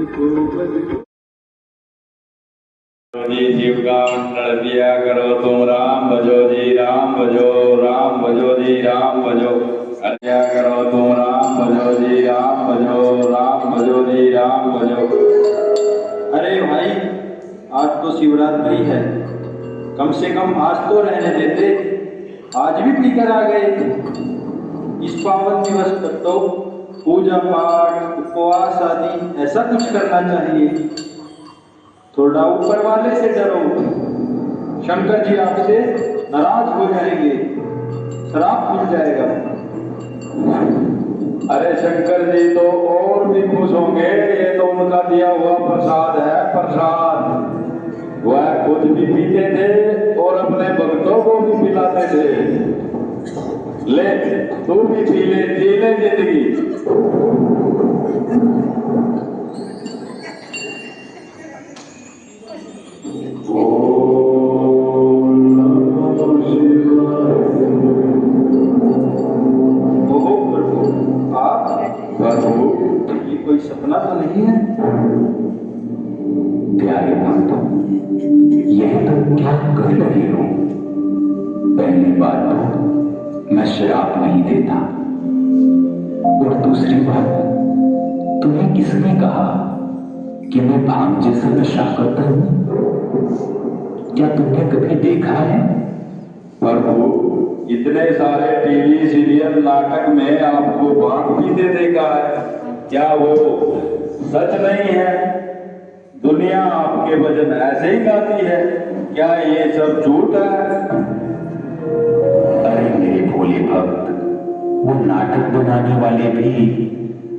जी जीव का मंडल किया करो तुम राम भजो जी राम भजो जी राम भजो किया करो तुम राम भजो जी राम भजो जी राम भजो। अरे भाई आज तो शिवरात्रि है, कम से कम आज तो रहने देते, आज भी पीकर आ गए। इस पावन दिवस पर तो पूजा पाठ उपवास आदि ऐसा कुछ करना चाहिए। थोड़ा ऊपर वाले से डरो, शंकर जी आपसे नाराज हो जाएंगे, श्राप मिल जाएगा। अरे शंकर जी तो और भी खुश होंगे, ये तो उनका दिया हुआ प्रसाद है, प्रसाद। वह खुद भी पीते थे और अपने भक्तों को भी पिलाते थे। ले तू भी पी ले, जी ले जिंदगी। कोई सपना तो नहीं है? प्यारे भक्तों, यह तुम क्या कर रहे हो? पहली बात तो मैं शराब नहीं देता, और दूसरी बात, तुम्हें किसने कहा कि मैं भांग जैसा नशा करता हूं? क्या तुमने कभी देखा है? प्रभु, इतने सारे टीवी सीरियल नाटक में आपको भांग पीते देखा है, क्या वो सच नहीं है? दुनिया आपके भजन ऐसे ही गाती है, क्या ये सब झूठ है? अरे मेरे भोले भक्त, वो नाटक बनाने वाले भी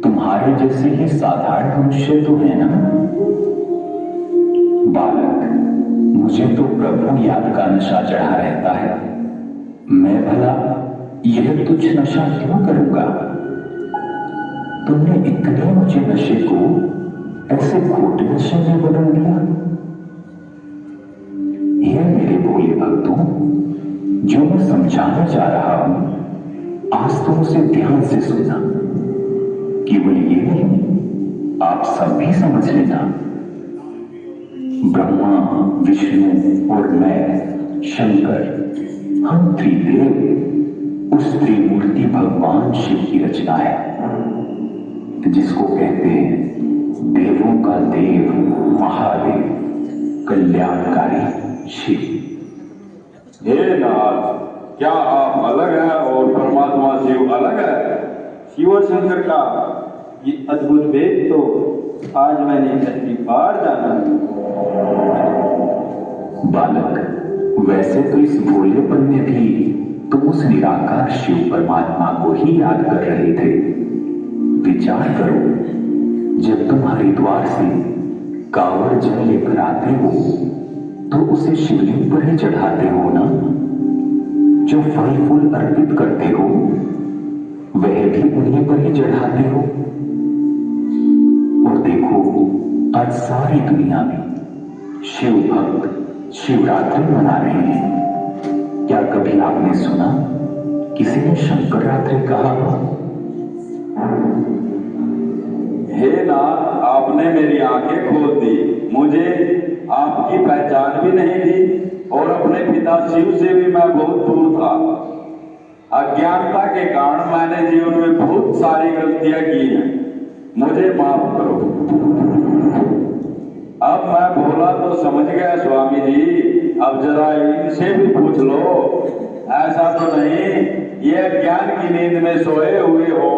तुम्हारे जैसे ही साधारण मनुष्य तो है ना? बालक, मुझे तो प्रभु याद का नशा चढ़ा रहता है। मैं भला यह तुच्छ नशा क्यों करूंगा? तुमने इतने ऊंचे नशे को ऐसे खोटे नशे में बदल दिया। हे मेरे भोले भक्तों, जो मैं समझाने जा रहा हूं, आज तुम उसे ध्यान से सुनना। केवल ये नहीं, आप सब भी समझ लेना। ब्रह्मा, विष्णु और मैं शंकर, हम त्रिदेव उस त्रिमूर्ति भगवान शिव की रचना है, जिसको कहते हैं देवों का देव महादेव, कल्याणकारी शिव। हे नाथ, क्या आप अलग हैं और परमात्मा शिव अलग है? शिव और शंकर का ये अद्भुत भेद तो आज मैंने पहली बार जाना। बालक, वैसे तो इस भोलेपन में भी तुम उस निराकार शिव परमात्मा को ही याद कर रहे थे। विचार करो, जब तुम हरिद्वार से कांवड़ जल लेकर आते हो तो उसे शिवलिंग पर ही चढ़ाते हो ना? जो फल फूल अर्पित करते हो वह भी उन्हीं पर ही चढ़ाते हो। और देखो, आज सारी दुनिया में शिव भक्त शिवरात्रि मना रहे हैं। क्या कभी आपने सुना किसी ने शंकर रात्रि कहा? हे नाथ, आपने मेरी आंखें खोल दी। मुझे आपकी पहचान भी नहीं थी और अपने पिता शिव से भी मैं बहुत दूर था। अज्ञानता के कारण मैंने जीवन में बहुत सारी गलतियां की हैं, मुझे माफ करो। अब मैं बोला तो समझ गया स्वामी जी, अब जरा इनसे भी पूछ लो। ऐसा तो नहीं ये अज्ञान की नींद में सोए हुए हो?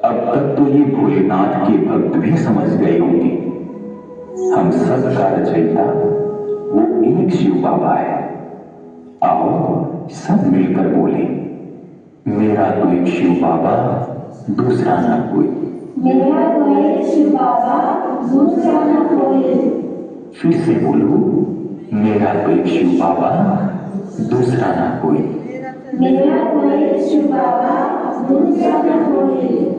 अब तक तो ये भोलेनाथ के भक्त भी समझ गए होंगे, हम सब का रचयिता वो एक शिव बाबा है। आओ सब मिलकर बोले, मेरा तो एक शिव बाबा, दूसरा ना कोई। मेरा तो एक शिव बाबा, दूसरा ना कोई। फिर से बोलो, मेरा तो एक शिव बाबा, दूसरा ना कोई। मेरा तो एक शिव बाबा, दूसरा ना कोई।